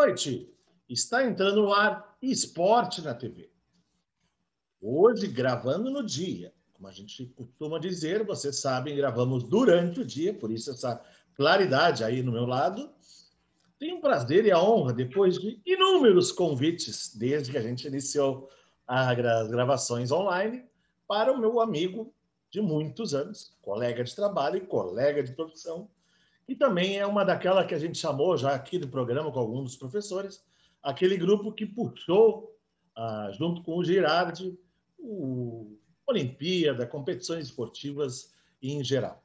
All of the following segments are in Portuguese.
noite. Está entrando no ar Esporte na TV. Hoje, gravando no dia. Como a gente costuma dizer, vocês sabem, gravamos durante o dia, por isso essa claridade aí no meu lado. Tenho o prazer e a honra, depois de inúmeros convites, desde que a gente iniciou as gravações online, para o meu amigo de muitos anos, colega de trabalho e colega de profissão, e também é uma daquela que a gente chamou já aqui do programa com alguns dos professores, aquele grupo que puxou, junto com o Girardi, o Olimpíada, competições esportivas em geral.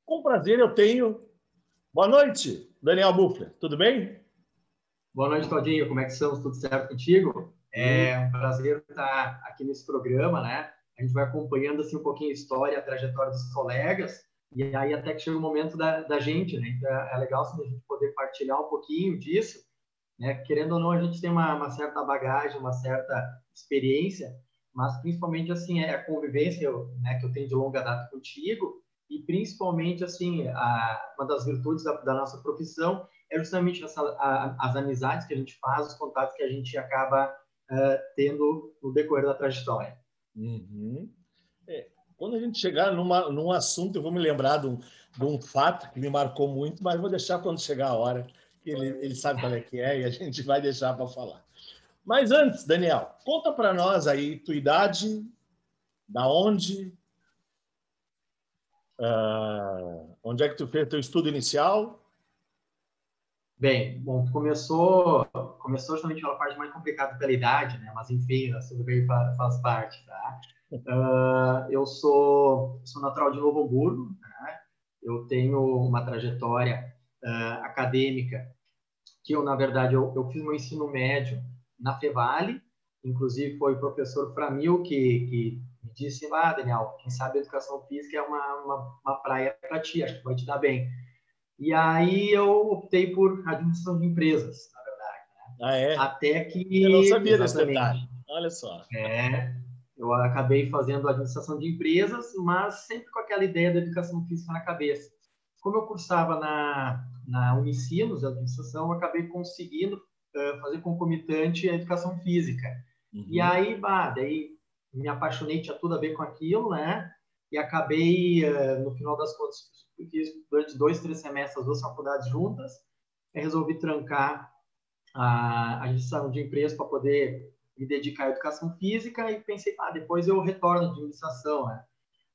Com prazer eu tenho... Boa noite, Daniel Buffler, tudo bem? Boa noite, Claudinho, como é que estamos? Tudo certo contigo? É um prazer estar aqui nesse programa, né? A gente vai acompanhando assim um pouquinho a história, a trajetória dos colegas, e aí até que chega o momento da gente, né? Então é legal assim, a gente poder partilhar um pouquinho disso, né? Querendo ou não, a gente tem uma certa bagagem, uma certa experiência, mas principalmente assim é a convivência, né, que eu tenho de longa data contigo, e principalmente assim uma das virtudes da nossa profissão é justamente as amizades que a gente faz, os contatos que a gente acaba tendo no decorrer da trajetória. Uhum. Quando a gente chegar num assunto, eu vou me lembrar de um fato que me marcou muito, mas vou deixar quando chegar a hora, que ele sabe qual é que é, e a gente vai deixar para falar. Mas antes, Daniel, conta para nós aí tua idade, da onde é que tu fez teu estudo inicial? Bem, bom, começou justamente pela parte mais complicada pela idade, né? Mas enfim, tudo bem, faz parte, tá? Eu sou natural de Novo Hamburgo, né? Eu tenho uma trajetória acadêmica que eu, na verdade, eu fiz meu ensino médio na Fevale, inclusive foi o professor Framil que me disse, Daniel, quem sabe a educação física é uma praia para ti, acho que vai te dar bem. E aí eu optei por administração de empresas, na verdade. Né? Ah, é? Até Eu não que, sabia desse detalhe. exatamente, Olha só. eu acabei fazendo administração de empresas, mas sempre com aquela ideia da educação física na cabeça. Como eu cursava na Unicinos, a administração, eu acabei conseguindo fazer concomitante a educação física. Uhum. E aí, daí me apaixonei, tinha tudo a ver com aquilo, né? E acabei, no final das contas, fiz durante 2, 3 semestres as duas faculdades juntas, e resolvi trancar a administração de empresas para poder me dedicar à educação física e pensei, depois eu retorno à administração, né?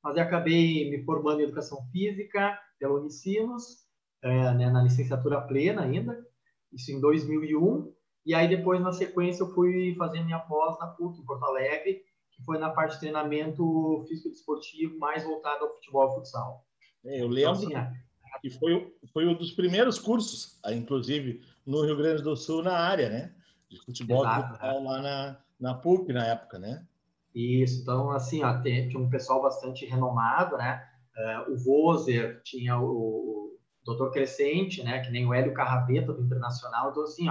Mas eu acabei me formando em educação física pela Unicinos, né, na licenciatura plena ainda, isso em 2001, e aí depois, na sequência, eu fui fazer minha pós na PUC, em Porto Alegre, que foi na parte de treinamento físico-desportivo mais voltado ao futebol e futsal. Eu Então, lembro assim, que foi um dos primeiros cursos, inclusive, no Rio Grande do Sul, na área, né? De futebol e exato, futsal lá na PUC, na época, né? Isso, então, assim, tinha um pessoal bastante renomado, né? O Vozer, tinha o Dr. Crescente, né? Que nem o Hélio Carrapeta, do Internacional. Então, assim,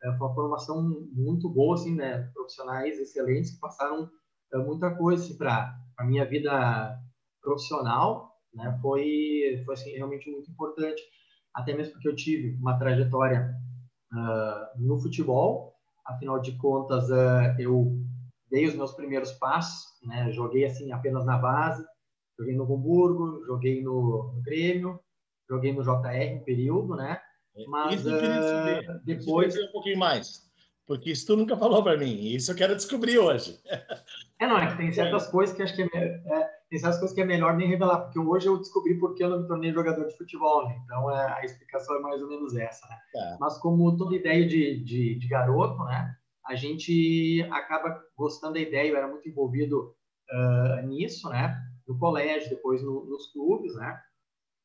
foi uma formação muito boa, assim, né? Profissionais excelentes que passaram muita coisa, assim, para a minha vida profissional, né? Foi assim, realmente muito importante. Até mesmo porque eu tive uma trajetória no futebol. Afinal de contas, eu dei os meus primeiros passos, né? Joguei assim apenas na base, joguei no Hamburgo, joguei no Grêmio, joguei no JR um período, né? Mas Isso eu queria saber. Isso eu queria depois saber um pouquinho mais. Porque isso tu nunca falou para mim. E isso eu quero descobrir hoje. não, é que tem certas coisas que acho que tem certas coisas que é melhor nem revelar, porque hoje eu descobri por que eu não me tornei jogador de futebol, né? Então a explicação é mais ou menos essa, né? Tá. Mas como toda ideia de garoto, né? A gente acaba gostando da ideia, eu era muito envolvido nisso, né? No colégio, depois nos clubes, né?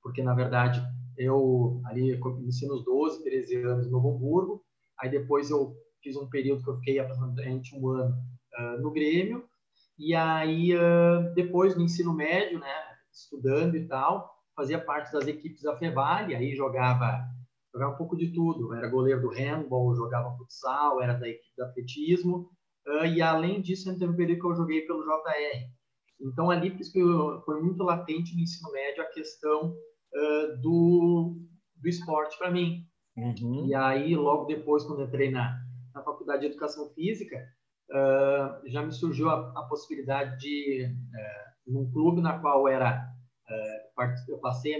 Porque, na verdade, eu ali comecei nos 12, 13 anos no Novo Hamburgo, aí depois eu fiz um período que eu fiquei aproximadamente um ano no Grêmio, e aí depois no ensino médio, né, estudando e tal, fazia parte das equipes da Fevale, aí jogava um pouco de tudo, era goleiro do handball, jogava futsal, era da equipe de atletismo, e além disso, teve um período que eu joguei pelo JR. Então ali por isso que foi muito latente no ensino médio a questão do esporte para mim. E aí, logo depois, quando entrei na Faculdade de Educação Física, já me surgiu a possibilidade de, num clube na qual eu passei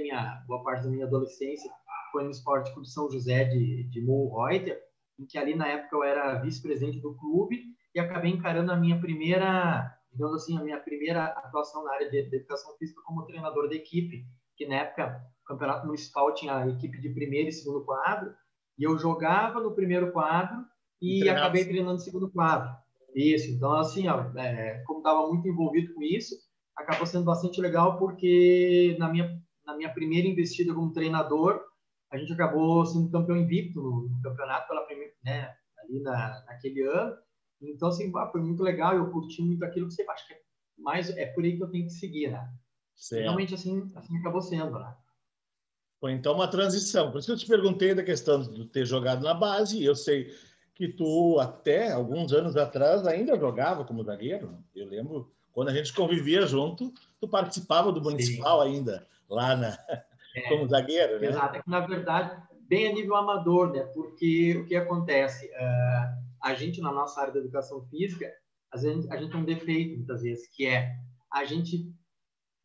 boa parte da minha adolescência, foi no Esporte Clube São José de Morro Reuter, em que ali na época eu era vice-presidente do clube e acabei encarando a minha primeira, digamos assim, a minha primeira atuação na área de educação física como treinador da equipe, que na época o campeonato municipal tinha a equipe de primeiro e segundo quadro, e eu jogava no primeiro quadro e acabei treinando no segundo quadro. Isso, então assim, ó, como estava muito envolvido com isso, acabou sendo bastante legal porque na minha primeira investida como treinador, a gente acabou sendo campeão invicto no campeonato pela primeira, né, ali naquele ano. Então, assim, foi muito legal, eu curti muito aquilo que você acha que é por aí que eu tenho que seguir, né? E realmente assim acabou sendo, né? Foi então uma transição. Por isso que eu te perguntei da questão de ter jogado na base, e eu sei que tu, até alguns anos atrás, ainda jogava como zagueiro. Eu lembro, quando a gente convivia junto, tu participava do municipal ainda, lá como zagueiro, né? Exato. É que, na verdade, bem a nível amador, né? Porque o que acontece? A gente, na nossa área da educação física, às vezes, a gente tem um defeito, muitas vezes, que é a gente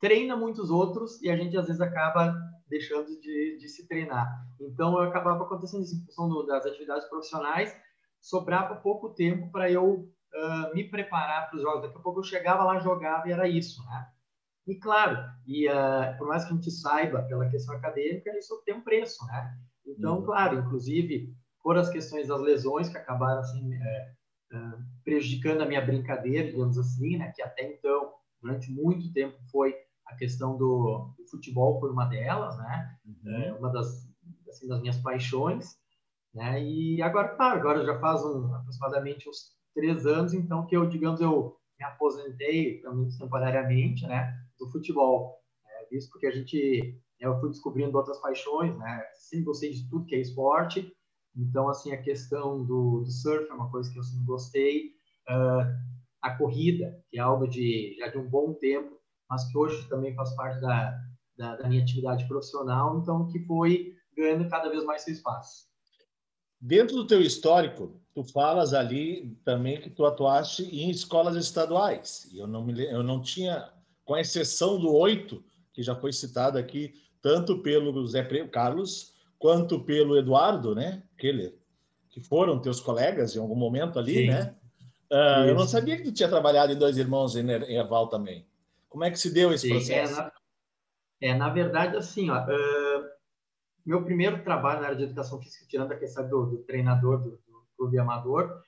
treina muitos outros e a gente, às vezes, acaba deixando de se treinar. Então, eu acabava acontecendo isso em função das atividades profissionais, sobrava pouco tempo para eu me preparar para os jogos. Daqui a pouco eu chegava lá, jogava e era isso, né? E claro, por mais que a gente saiba pela questão acadêmica, isso tem um preço, né? Então, claro, inclusive, por as questões das lesões que acabaram assim prejudicando a minha brincadeira, digamos assim, né? Que até então, durante muito tempo, foi a questão do futebol, foi uma delas, né? Uma das minhas paixões, né? E agora, claro, agora já faz aproximadamente uns 3 anos, então que eu, digamos, eu me aposentei, pelo menos temporariamente, né? Do futebol, né? Isso porque eu fui descobrindo outras paixões, né? Sempre gostei de tudo que é esporte, então assim a questão do surf é uma coisa que eu sempre gostei, a corrida, que é algo já de um bom tempo, mas que hoje também faz parte da minha atividade profissional, então que foi ganhando cada vez mais seu espaço. Dentro do teu histórico, tu falas ali também que tu atuaste em escolas estaduais. E eu não tinha, com exceção do 8, que já foi citado aqui, tanto pelo Zé Carlos, quanto pelo Eduardo, né? Que foram teus colegas em algum momento ali, Sim, né? Eu não sabia que tu tinha trabalhado em Dois Irmãos em Erval também. Como é que se deu esse sim. processo? Na verdade, assim, ó, meu primeiro trabalho na área de educação física, tirando a questão do treinador do clube amador,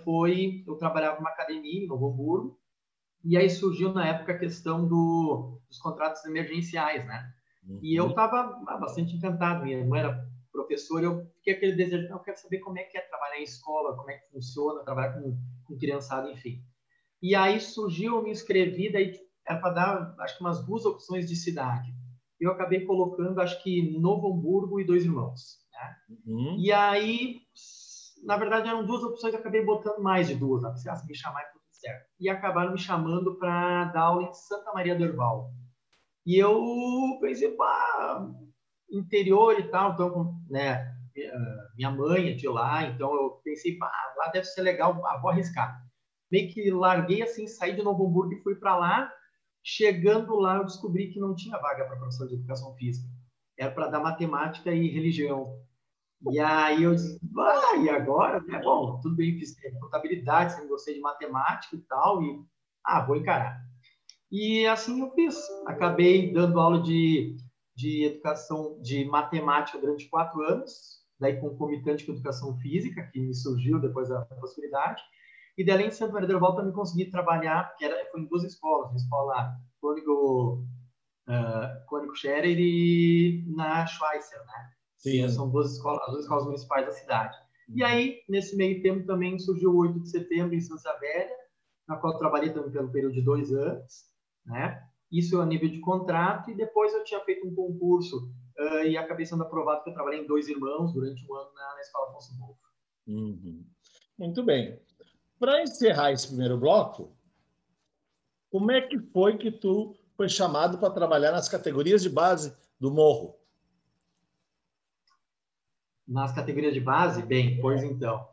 foi, eu trabalhava numa academia em Novo Hamburgo, e aí surgiu na época a questão dos contratos emergenciais, né? E eu estava bastante encantado, minha irmã era professora, eu fiquei aquele desejo, eu quero saber como é que é trabalhar em escola, como é que funciona, trabalhar com criançada, enfim. E aí surgiu, eu me inscrevi, daí era para dar, acho que umas 2 opções de cidade. Eu acabei colocando, acho que Novo Hamburgo e Dois Irmãos, né? E aí, na verdade, eram 2 opções, eu acabei botando mais de 2, né? Se me chamar, tudo certo. E acabaram me chamando para dar aula em Santa Maria do Herval. E eu pensei, pá, interior e tal, então, né, minha mãe é de lá, então eu pensei, pá, lá deve ser legal, vou arriscar. Meio que larguei assim, saí de Novo Hamburgo e fui para lá. Chegando lá, eu descobri que não tinha vaga para professor de educação física. Era para dar matemática e religião. E aí eu disse, e agora? Bom, tudo bem, fiz contabilidade, sempre gostei de matemática e tal, e vou encarar. E assim eu fiz. Acabei dando aula de educação, de matemática durante 4 anos, daí concomitante com educação física, que me surgiu depois da possibilidade. E daí, além de Santo Maria do Herval, também consegui trabalhar, foi em 2 escolas, na escola Cônigo Scherer e na Schweitzer, né? Sim. E são as 2 escolas municipais da cidade. E aí, nesse meio tempo, também surgiu o 8 de setembro em Santa Velha, na qual eu trabalhei também pelo período de 2 anos, né? Isso a nível de contrato, e depois eu tinha feito um concurso e acabei sendo aprovado, porque eu trabalhei em Dois Irmãos durante um ano na Escola Afonso Wolff. Muito bem. Para encerrar esse primeiro bloco, como é que foi que tu foi chamado para trabalhar nas categorias de base do Morro? Nas categorias de base, bem, pois então.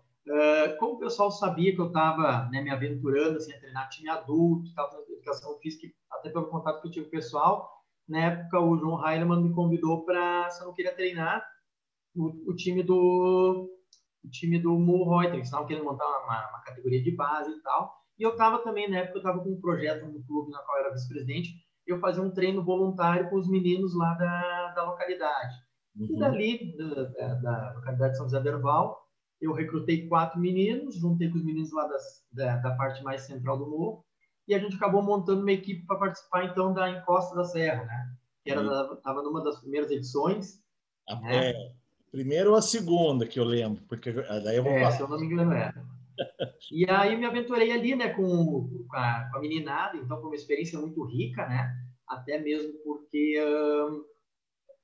Como o pessoal sabia que eu estava, né, me aventurando assim, a treinar time adulto, estava na educação física, até pelo contato que eu tive com o pessoal, na época o João Heilemann me convidou para, se eu não queria treinar, o time do Mulreuter, que estavam querendo montar uma categoria de base e tal. E eu estava também, na época, eu estava com um projeto no clube na qual eu era vice-presidente, eu fazia um treino voluntário com os meninos lá da localidade. E dali, da localidade de São José do Herval, eu recrutei 4 meninos, juntei com os meninos lá da parte mais central do morro, e a gente acabou montando uma equipe para participar, então, da Encosta da Serra, né? Que estava numa das primeiras edições. Né? Primeira ou a segunda, que eu lembro, porque daí eu vou falar. Se eu não me engano, era. E aí me aventurei ali, né, com a meninada, então foi uma experiência muito rica, né? Até mesmo porque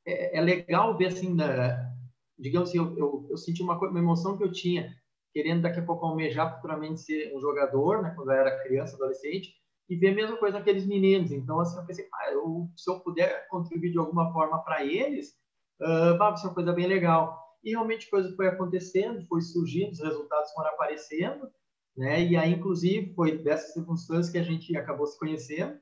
é legal ver, assim, digamos assim, eu senti uma emoção que eu tinha, querendo daqui a pouco almejar futuramente ser um jogador, né, quando eu era criança, adolescente, e ver a mesma coisa naqueles meninos. Então, assim, eu pensei, se eu puder contribuir de alguma forma para eles, vai ser uma coisa bem legal. E realmente a coisa foi acontecendo, foi surgindo, os resultados foram aparecendo, né? E aí, inclusive, foi dessas circunstâncias que a gente acabou se conhecendo.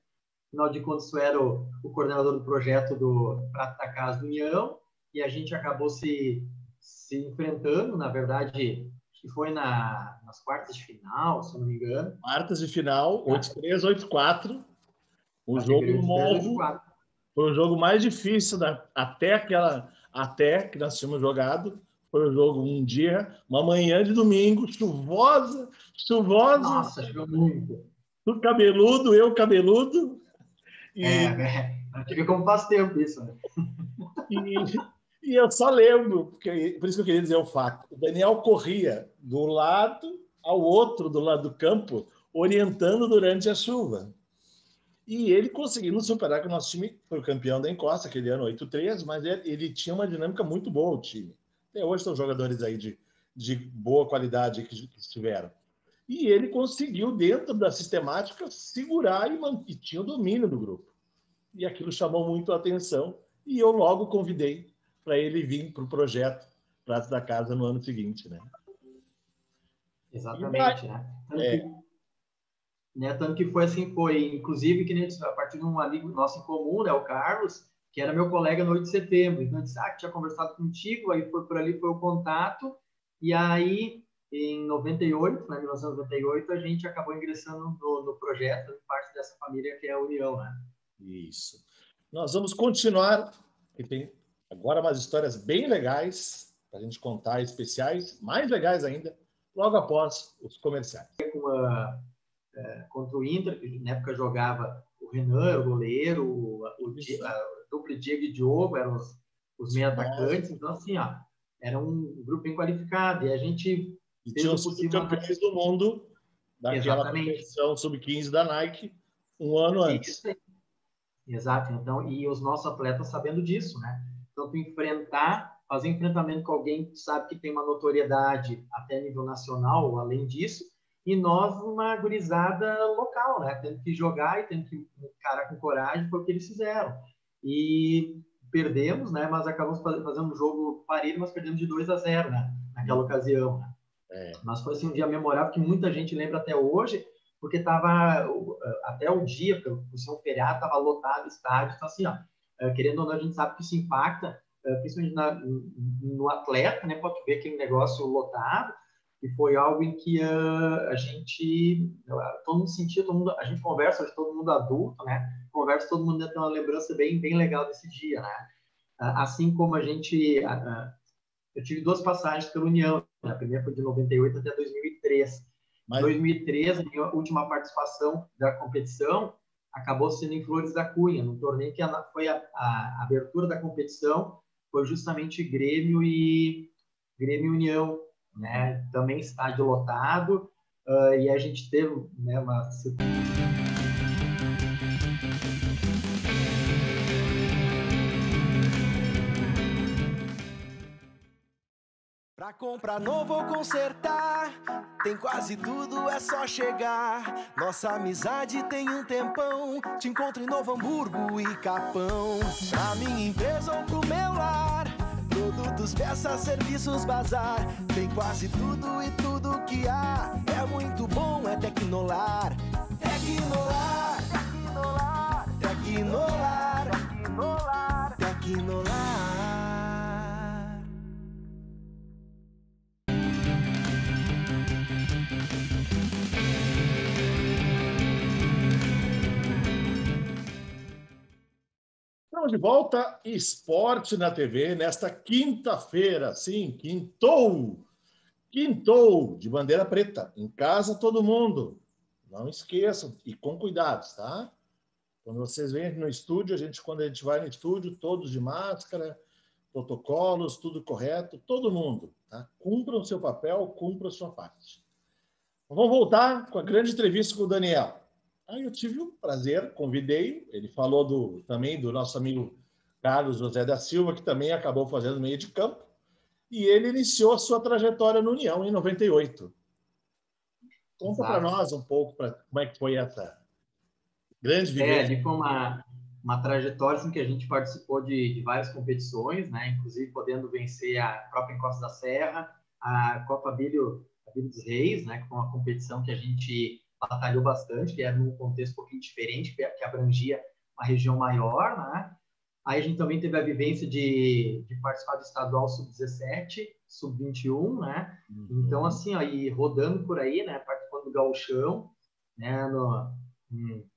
Afinal de contas, eu era o coordenador do projeto do Prato da Casa do União, e a gente acabou se enfrentando, na verdade, que foi nas quartas de final, se eu não me engano. Quartas de final, 8-3, 8-4. O jogo no 83, Morro 8-4. foi o jogo mais difícil até que nós tínhamos jogado. Foi o jogo um dia, uma manhã de domingo, chuvosa. Nossa, jogou muito. Tu cabeludo, eu cabeludo. Não tive como faz tempo isso, né? E eu só lembro, por isso que eu queria dizer o fato. O Daniel corria do lado ao outro, do lado do campo, orientando durante a chuva. E ele conseguiu nos superar, que o nosso time foi o campeão da Encosta, aquele ano 8-3, mas ele tinha uma dinâmica muito boa, o time. Até hoje são jogadores aí de boa qualidade que estiveram. E ele conseguiu, dentro da sistemática, segurar e tinha o domínio do grupo. E aquilo chamou muito a atenção. E eu logo convidei para ele vir para o projeto Pratos da Casa no ano seguinte, né? Exatamente, né? Tanto que foi assim, inclusive que a partir de um amigo nosso em comum, né, o Carlos, que era meu colega no 8 de setembro. Então, ele disse, que tinha conversado contigo, aí foi por ali, foi o contato, e aí, em 98, né, 1998, a gente acabou ingressando no projeto, parte dessa família que é a União, né? Isso. Nós vamos continuar, que tem agora umas histórias bem legais para a gente contar, especiais, mais legais ainda, logo após os comerciais. Contra o Inter, que na época jogava o Renan, o goleiro, o duplo Diego e Diogo, eram os meio atacantes. Então, assim, era um grupo bem qualificado. E a gente tinha os campeões do mundo daquela competição sub-15 da Nike um ano antes. Exato. Então, e os nossos atletas sabendo disso, né? Então, fazer enfrentamento com alguém que sabe que tem uma notoriedade até nível nacional, ou além disso, e nós, uma gurizada local, né? Tendo que jogar e tendo que encarar com coragem, foi o que eles fizeram. E perdemos, né? Mas acabamos fazendo um jogo parelho, mas perdemos de 2-0, né? Naquela ocasião, né? Mas foi assim, um dia memorável que muita gente lembra até hoje, porque estava, até o dia, por ser um feriado, estava lotado o estádio. Então, assim, querendo ou não, a gente sabe que isso impacta, principalmente no atleta, né? Pode ver aquele negócio lotado. E foi algo em que a gente, todo mundo sentia, a gente conversa, todo mundo adulto, né? Conversa, todo mundo tem uma lembrança bem, bem legal desse dia, né? Assim como eu tive 2 passagens pela União, né? A primeira foi de 98 até 2003. Em 2013, a minha última participação da competição acabou sendo em Flores da Cunha, num torneio que foi a abertura da competição, foi justamente Grêmio e União, né? Também estádio lotado, e a gente teve, né, uma... Pra comprar novo ou consertar, tem quase tudo, é só chegar. Nossa amizade tem um tempão, te encontro em Novo Hamburgo e Capão. Pra minha empresa ou pro meu lar, produtos produtos, peças, serviços, bazar. Tem quase tudo e tudo que há. É muito bom, é Tecnolar. Tecnolar. Tecnolar. Tecnolar. Tecnolar. Estamos de volta, Esporte na TV, nesta quinta-feira, sim, quintou, de bandeira preta, em casa todo mundo, não esqueçam, e com cuidados, tá? Quando vocês vêm no estúdio, quando a gente vai no estúdio, todos de máscara, protocolos, tudo correto, todo mundo, tá? Cumpram o seu papel, cumpram a sua parte. Vamos voltar com a grande entrevista com o Daniel. Aí eu tive o prazer, convidei, ele falou também do nosso amigo Carlos José da Silva, que também acabou fazendo meio de campo, e ele iniciou a sua trajetória no União em 98. Conta para nós um pouco como é que foi essa grande vivência. Ali foi uma trajetória assim, que a gente participou de várias competições, né? Inclusive podendo vencer a própria Encosta da Serra, a Copa Abílio dos Reis, né? Que foi uma competição que a gente batalhou bastante, que era num contexto um pouquinho diferente, que abrangia uma região maior, né? Aí a gente também teve a vivência de participar do estadual sub-17, sub-21, né? Então, assim, ó, e rodando por aí, né? Participando do Gauchão, né?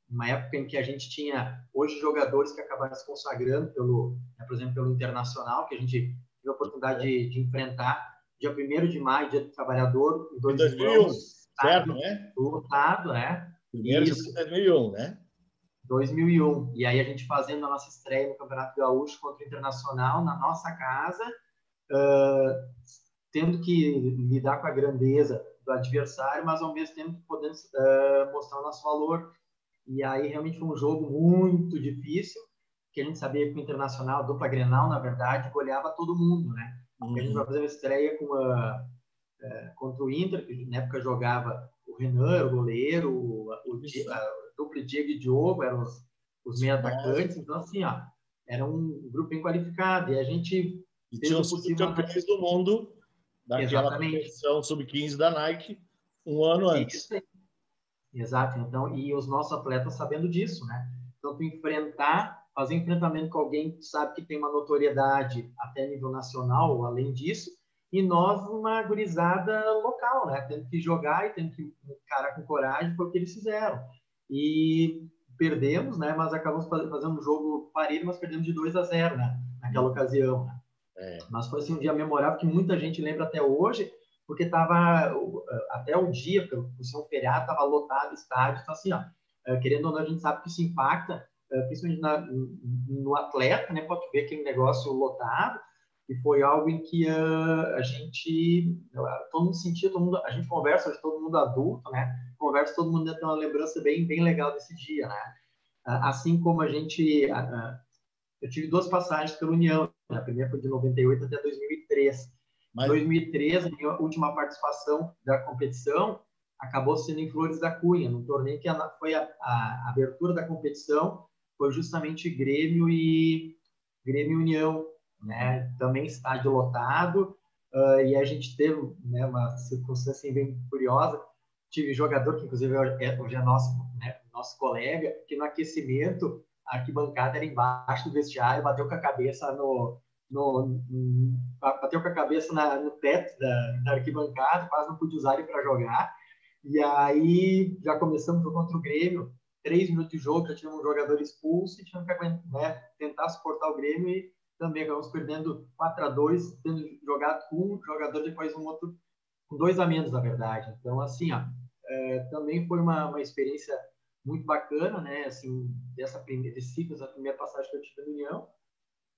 Numa época em que a gente tinha, hoje, jogadores que acabaram se consagrando, por exemplo, pelo Internacional, que a gente teve a oportunidade de enfrentar dia 1º de maio, Dia do Trabalhador, em 2001, certo, né? Lotado, né? 1º de 2001, né? 2001. E aí a gente fazendo a nossa estreia no Campeonato Gaúcho contra o Internacional, na nossa casa, tendo que lidar com a grandeza do adversário, mas ao mesmo tempo podendo mostrar o nosso valor. E aí realmente foi um jogo muito difícil, que a gente sabia que o Internacional, a dupla Grenal, na verdade, goleava todo mundo, né? A gente vai fazer uma estreia contra o Inter, que na época jogava o Renan, o goleiro, a dupla Diego e Diogo, eram os meio atacantes. Então, assim, ó, era um grupo bem qualificado. E a gente e tinham sido campeões do mundo daquela competição sub-15 da Nike um ano antes. Isso aí. Exato. Então, e os nossos atletas sabendo disso, né? Então, fazer enfrentamento com alguém que sabe que tem uma notoriedade até nível nacional, além disso, e nós, uma gurizada local, né? Tendo que jogar e tendo que encarar com coragem, foi o que eles fizeram. E perdemos, né? Mas acabamos fazendo um jogo parelho, mas perdemos de 2-0, né? Naquela ocasião, né? Mas foi assim, um dia memorável que muita gente lembra até hoje, porque estava até o dia, por ser um feriado, estava lotado o estádio. Então, assim, ó, querendo ou não, a gente sabe que isso impacta, principalmente no atleta, né? Pode ver aquele negócio lotado. E foi algo em que a gente, todo mundo sentia, a gente conversa, hoje todo mundo adulto, né? Conversa, todo mundo tem uma lembrança bem legal desse dia, né? Assim como a gente, eu tive 2 passagens pela União, né? A primeira foi de 98 até 2003. Em 2003, a minha última participação da competição acabou sendo em Flores da Cunha, num torneio que foi a abertura da competição, foi justamente Grêmio e União, né? Também estádio lotado, e a gente teve, né, uma circunstância bem curiosa. Tive jogador que, inclusive, hoje é nosso colega, que no aquecimento a arquibancada era embaixo do vestiário, bateu com a cabeça no teto da arquibancada, quase não pude usar ele para jogar. E aí já começamos contra o Grêmio, 3 minutos de jogo, já tínhamos um jogador expulso e tínhamos que, né, tentar suportar o Grêmio, e também acabamos perdendo 4-2, tendo jogado com um jogador, depois um outro com 2 a menos, na verdade. Então, assim, ó, também foi uma experiência muito bacana, né, assim, desse ciclo, essa primeira passagem que eu tive na União.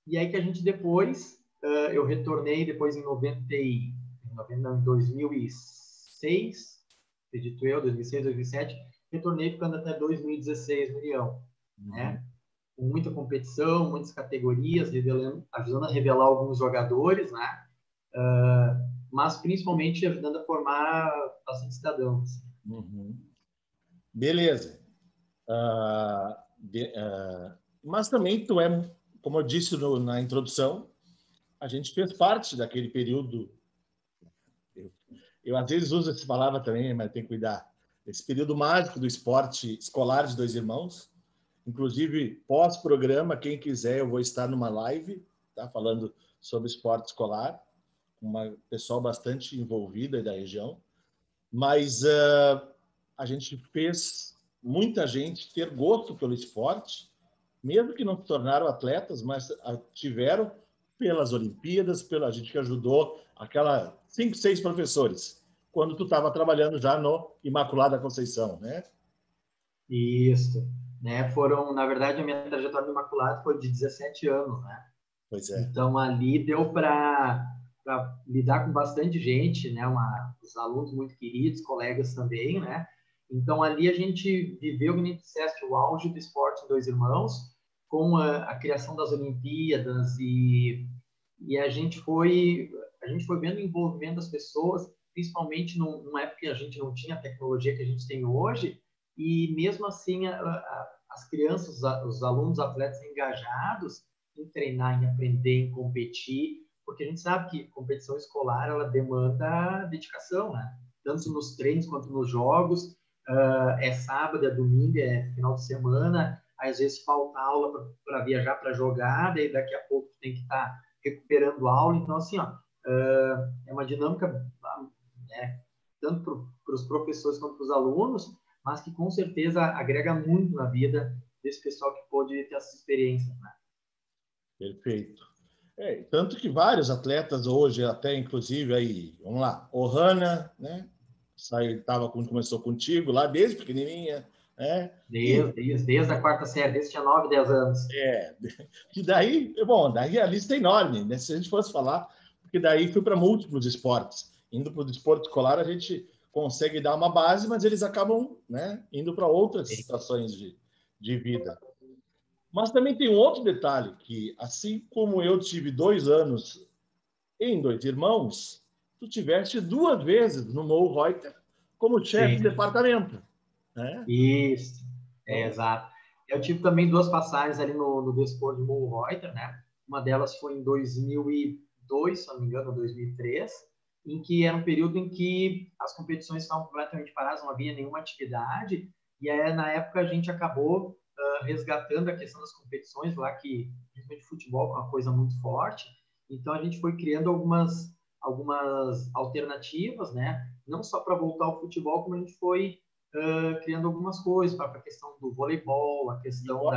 E aí que a gente depois, eu retornei depois em 2006, acredito eu, 2006, 2007, retornei ficando até 2016 no União, né? Com muita competição, muitas categorias, ajudando a revelar alguns jogadores, né? Mas principalmente ajudando a formar bastante cidadãos. Beleza. Mas também tu como eu disse na introdução, a gente fez parte daquele período. Eu às vezes uso essa palavra também, mas tem que cuidar. Esse período mágico do esporte escolar de Dois Irmãos. Inclusive, pós-programa, quem quiser, eu vou estar numa live, tá? Falando sobre esporte escolar, com uma pessoal bastante envolvida da região. Mas a gente fez muita gente ter gosto pelo esporte, mesmo que não se tornaram atletas, mas tiveram pelas Olimpíadas, pela gente que ajudou aquela 5, 6 professores, quando tu estava trabalhando já no Imaculada Conceição, né? Isso, né? Foram, na verdade, a minha trajetória no Imaculado foi de 17 anos, né? Pois é. Então, ali deu para lidar com bastante gente, né? Os alunos muito queridos, colegas também, né? Então, ali a gente viveu, como disseste, o auge do esporte em Dois Irmãos, com a criação das Olimpíadas e a gente foi vendo o envolvimento das pessoas, principalmente numa época que a gente não tinha a tecnologia que a gente tem hoje, e mesmo assim as crianças, os alunos, atletas engajados em treinar, em aprender, em competir, porque a gente sabe que competição escolar ela demanda dedicação, né? Tanto nos treinos quanto nos jogos. É sábado, é domingo, é final de semana, às vezes falta aula para viajar para jogar, daí daqui a pouco tem que estar recuperando aula. Então, assim, ó, é uma dinâmica, né, tanto para os professores quanto para os alunos, mas que com certeza agrega muito na vida desse pessoal que pôde ter essas experiências, né? Perfeito. Tanto que vários atletas hoje, até inclusive aí, vamos lá, Ohana, né? Começou contigo lá desde pequenininha, né? Desde a quarta série, desde que tinha 9, 10 anos. E daí, bom, daí a lista é enorme, né? Se a gente fosse falar, porque daí fui para múltiplos esportes. Indo para o desporto escolar, a gente consegue dar uma base, mas eles acabam, né, indo para outras situações de vida. Mas também tem um outro detalhe, que assim como eu tive 2 anos em Dois Irmãos, tu tiveste 2 vezes no Mo Reuter como chefe de departamento, né? Isso, exato. Eu tive também 2 passagens ali no desporto de Mo Reuter, né? Uma delas foi em 2002, se não me engano, 2003, em que era um período em que as competições estavam completamente paradas, não havia nenhuma atividade, e aí na época a gente acabou resgatando a questão das competições lá, que principalmente futebol é uma coisa muito forte, então a gente foi criando algumas alternativas, né? Não só para voltar ao futebol, como a gente foi criando algumas coisas para a questão do voleibol, a questão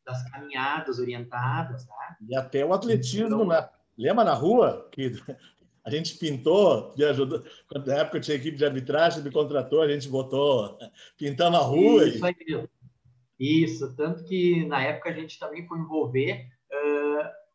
das caminhadas orientadas, né? E até o atletismo, então, lembra na rua que a gente pintou, me ajudou. Na época eu tinha equipe de arbitragem, me contratou, a gente botou, pintamos a rua. Isso aí, isso. Tanto que na época a gente também foi envolver,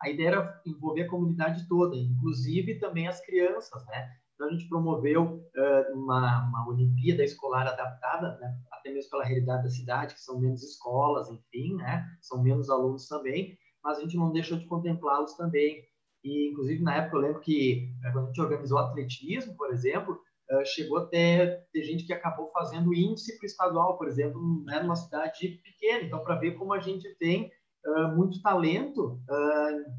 a ideia era envolver a comunidade toda, inclusive também as crianças, né? Então a gente promoveu uma Olimpíada escolar adaptada, né? Até mesmo pela realidade da cidade, que são menos escolas, enfim, né? São menos alunos também, mas a gente não deixou de contemplá-los também. E, inclusive, na época, eu lembro que quando a gente organizou atletismo, por exemplo, chegou até ter gente que acabou fazendo índice para o estadual, por exemplo, né, numa cidade pequena. Então, para ver como a gente tem muito talento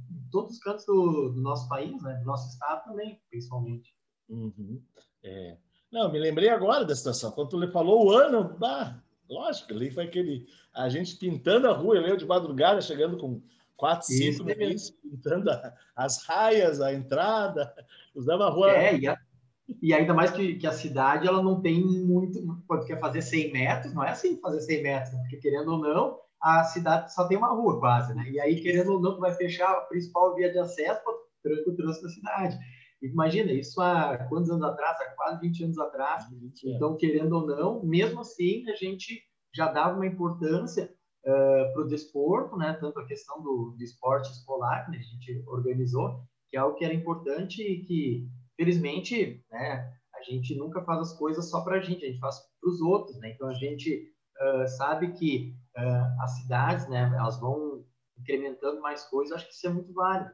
em todos os cantos do nosso país, né, do nosso estado também, principalmente. Uhum. Não, me lembrei agora da situação. Quando tu falou o ano, lógico, ali foi a gente pintando a rua, eu de madrugada, chegando com 4, 5 no início, pintando as raias, a entrada, usava a rua. E ainda mais que a cidade ela não tem muito. Quando quer fazer 100 metros, não é assim fazer 100 metros, né? Porque querendo ou não, a cidade só tem uma rua quase, né? E aí, querendo ou não, tu vai fechar a principal via de acesso para o trânsito da cidade. Imagina, isso há quantos anos atrás? Há quase 20 anos atrás. Então, querendo ou não, mesmo assim, a gente já dava uma importância para o desporto, né? Tanto a questão do esporte escolar, que a gente organizou, que é algo que era importante e que, felizmente, né, a gente nunca faz as coisas só para a gente faz para os outros, né? Então, a gente sabe que as cidades, né, elas vão incrementando mais coisas, acho que isso é muito válido.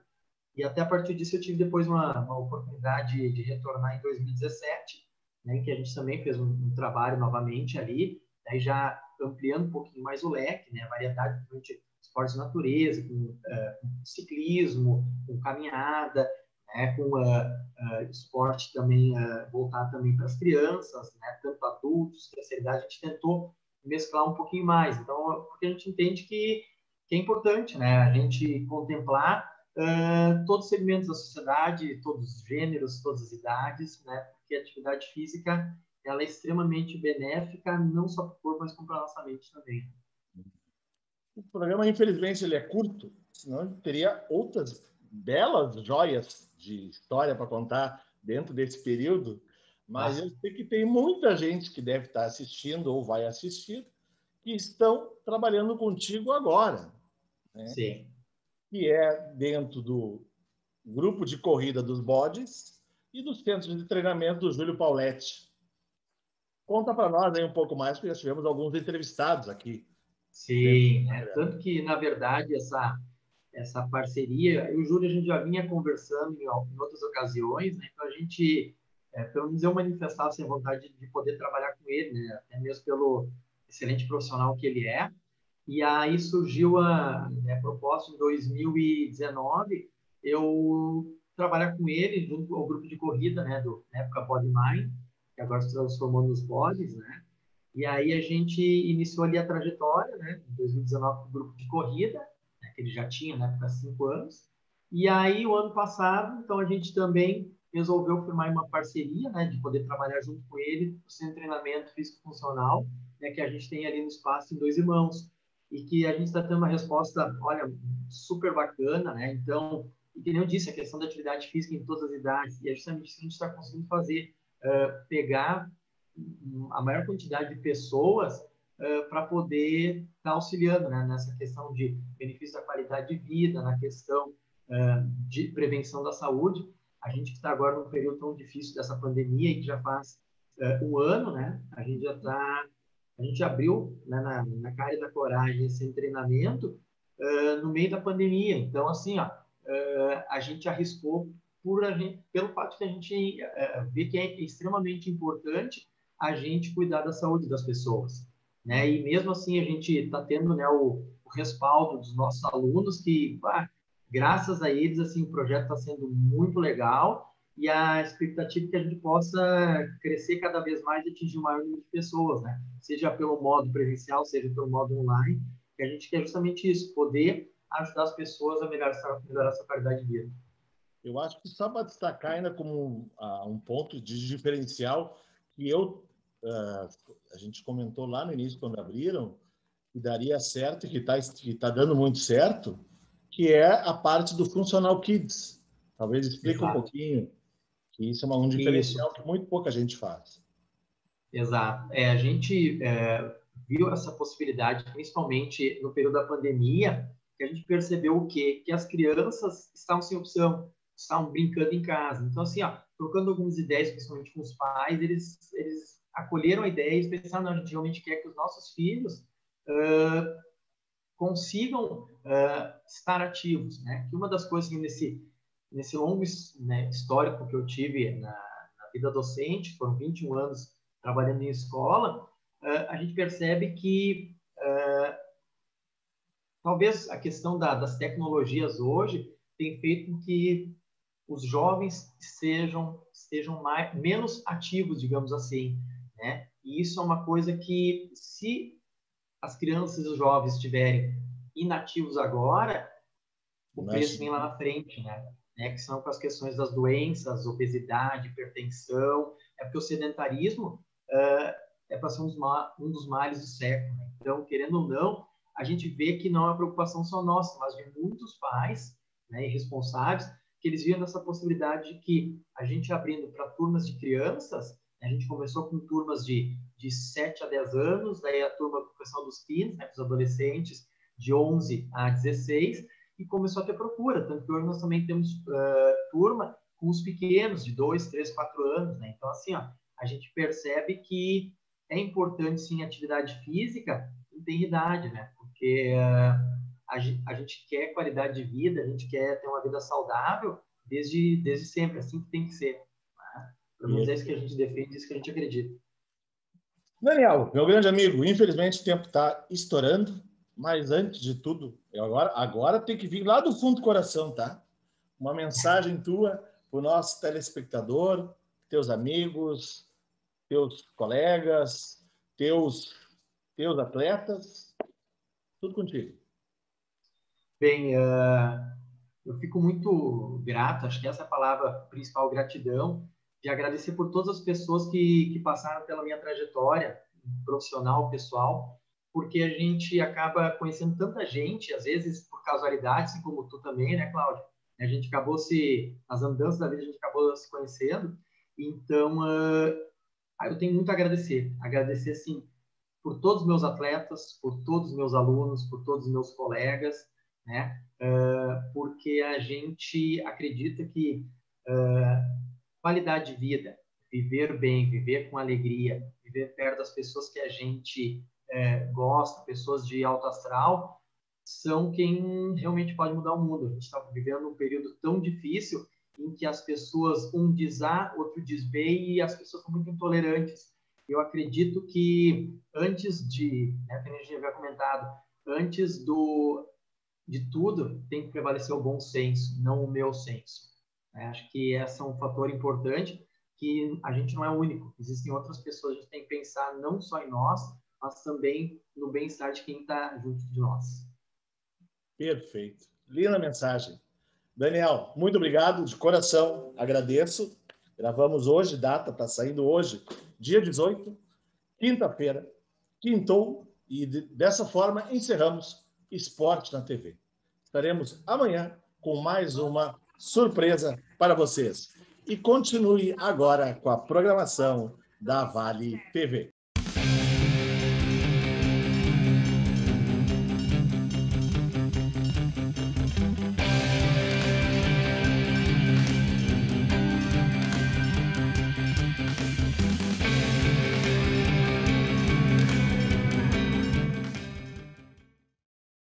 E até a partir disso eu tive depois uma oportunidade de retornar em 2017, né, que a gente também fez um trabalho novamente ali, aí já ampliando um pouquinho mais o leque, né, a variedade, esportes de natureza, com ciclismo, com caminhada, né, com esporte também voltado também para as crianças, né, tanto adultos, terceira idade, a gente tentou mesclar um pouquinho mais. Então, porque a gente entende que é importante, né, a gente contemplar todos os segmentos da sociedade, todos os gêneros, todas as idades, né, porque a atividade física ela é extremamente benéfica, não só para o corpo, mas para a nossa mente também. O programa, infelizmente, ele é curto, senão teria outras belas joias de história para contar dentro desse período, mas eu sei que tem muita gente que deve estar assistindo ou vai assistir que estão trabalhando contigo agora, né? Sim. Que é dentro do grupo de corrida dos bodes e dos centros de treinamento do Júlio Pauletti. Conta para nós aí um pouco mais, porque já tivemos alguns entrevistados aqui. Sim, né? Tanto que, na verdade, essa parceria, eu e o Júlio, a gente já vinha conversando em outras ocasiões, né? Então a gente, pelo menos eu manifestava a vontade de poder trabalhar com ele, né? Até mesmo pelo excelente profissional que ele é. E aí surgiu a proposta em 2019, eu trabalhar com ele junto ao grupo de corrida, né? Na época Body Mind, que agora se transformou nos Bodies, né? E aí a gente iniciou ali a trajetória, né? Em 2019, com o grupo de corrida, né, que ele já tinha, na época, 5 anos. E aí, o ano passado, então, a gente também resolveu firmar uma parceria, né? De poder trabalhar junto com ele, o centro de treinamento físico-funcional, né? Que a gente tem ali no espaço em Dois Irmãos. E que a gente está tendo uma resposta, olha, super bacana, né? Então, e que nem eu disse, a questão da atividade física em todas as idades. E é justamente isso que a gente está conseguindo fazer, pegar a maior quantidade de pessoas para poder estar auxiliando, né, nessa questão de benefício da qualidade de vida, na questão de prevenção da saúde. A gente que está agora num período tão difícil dessa pandemia e que já faz um ano, né, a gente abriu, né, na cara e da coragem esse treinamento no meio da pandemia. Então, assim, ó, a gente arriscou pelo fato que a gente vê que é extremamente importante a gente cuidar da saúde das pessoas, né? E mesmo assim a gente está tendo, né, o respaldo dos nossos alunos que, graças a eles, assim, o projeto está sendo muito legal e a expectativa é que a gente possa crescer cada vez mais e atingir o maior número de pessoas, né? Seja pelo modo presencial, seja pelo modo online, que a gente quer justamente isso, poder ajudar as pessoas a melhorar sua qualidade de vida. Eu acho que só para destacar ainda como um ponto de diferencial que a gente comentou lá no início, quando abriram, que daria certo e que tá dando muito certo, que é a parte do Functional Kids. Talvez explique um pouquinho, que isso é um diferencial que muito pouca gente faz. Exato. A gente viu essa possibilidade, principalmente no período da pandemia, que a gente percebeu o quê? Que as crianças estavam sem opção, estavam brincando em casa. Então, assim, ó, trocando algumas ideias, principalmente com os pais, eles acolheram a ideia e pensaram, não, a gente realmente quer que os nossos filhos consigam estar ativos, né? Que uma das coisas que nesse longo, né, histórico que eu tive na vida docente, foram 21 anos trabalhando em escola, a gente percebe que talvez a questão das tecnologias hoje tem feito com que os jovens sejam menos ativos, digamos assim, né? E isso é uma coisa que, se as crianças e os jovens estiverem inativos agora, o preço vem lá na frente, né? Que são com as questões das doenças, obesidade, hipertensão, porque o sedentarismo é para ser um dos males do século, né? Então, querendo ou não, a gente vê que não é uma preocupação só nossa, mas de muitos pais, né, e responsáveis, que eles viam essa possibilidade de que a gente abrindo para turmas de crianças, a gente começou com turmas de 7 a 10 anos, daí a turma com o pessoal dos teens, né, dos adolescentes, de 11 a 16, e começou a ter procura, tanto que hoje nós também temos turma com os pequenos, de 2, 3, 4 anos, né? Então, assim, ó, a gente percebe que é importante, sim, a atividade física em ter idade, né? Porque a gente quer qualidade de vida, a gente quer ter uma vida saudável desde sempre, assim que tem que ser. Né? Pelo menos é isso que a gente defende, isso que a gente acredita. Daniel, meu grande amigo, infelizmente o tempo está estourando Mas antes de tudo, agora tem que vir lá do fundo do coração, tá? Uma mensagem tua para o nosso telespectador, teus amigos, teus colegas, teus atletas, tudo contigo. Bem, eu fico muito grato, acho que essa é a palavra principal, gratidão, de agradecer por todas as pessoas que passaram pela minha trajetória profissional, pessoal, porque a gente acaba conhecendo tanta gente, às vezes por casualidade, assim como tu também, né, Cláudio? A gente acabou nas andanças da vida, a gente acabou se conhecendo, então eu tenho muito a agradecer, sim, por todos os meus atletas, por todos os meus alunos, por todos os meus colegas, né? Porque a gente acredita que qualidade de vida, viver bem, viver com alegria, viver perto das pessoas que a gente gosta, pessoas de alto astral, são quem realmente pode mudar o mundo. A gente está vivendo um período tão difícil em que as pessoas, um diz A, outro diz B, e as pessoas são muito intolerantes. Eu acredito que antes de, como a gente havia comentado, antes de tudo, tem que prevalecer o bom senso, não o meu senso. Acho que esse é um fator importante, que a gente não é o único. Existem outras pessoas, a gente tem que pensar não só em nós, mas também no bem-estar de quem está junto de nós. Perfeito. Linda mensagem. Daniel, muito obrigado, de coração, agradeço. Gravamos hoje, data está saindo hoje, dia 18, quinta-feira, quintou, e dessa forma encerramos Esporte na TV. Estaremos amanhã com mais uma surpresa para vocês. E continue agora com a programação da Vale TV.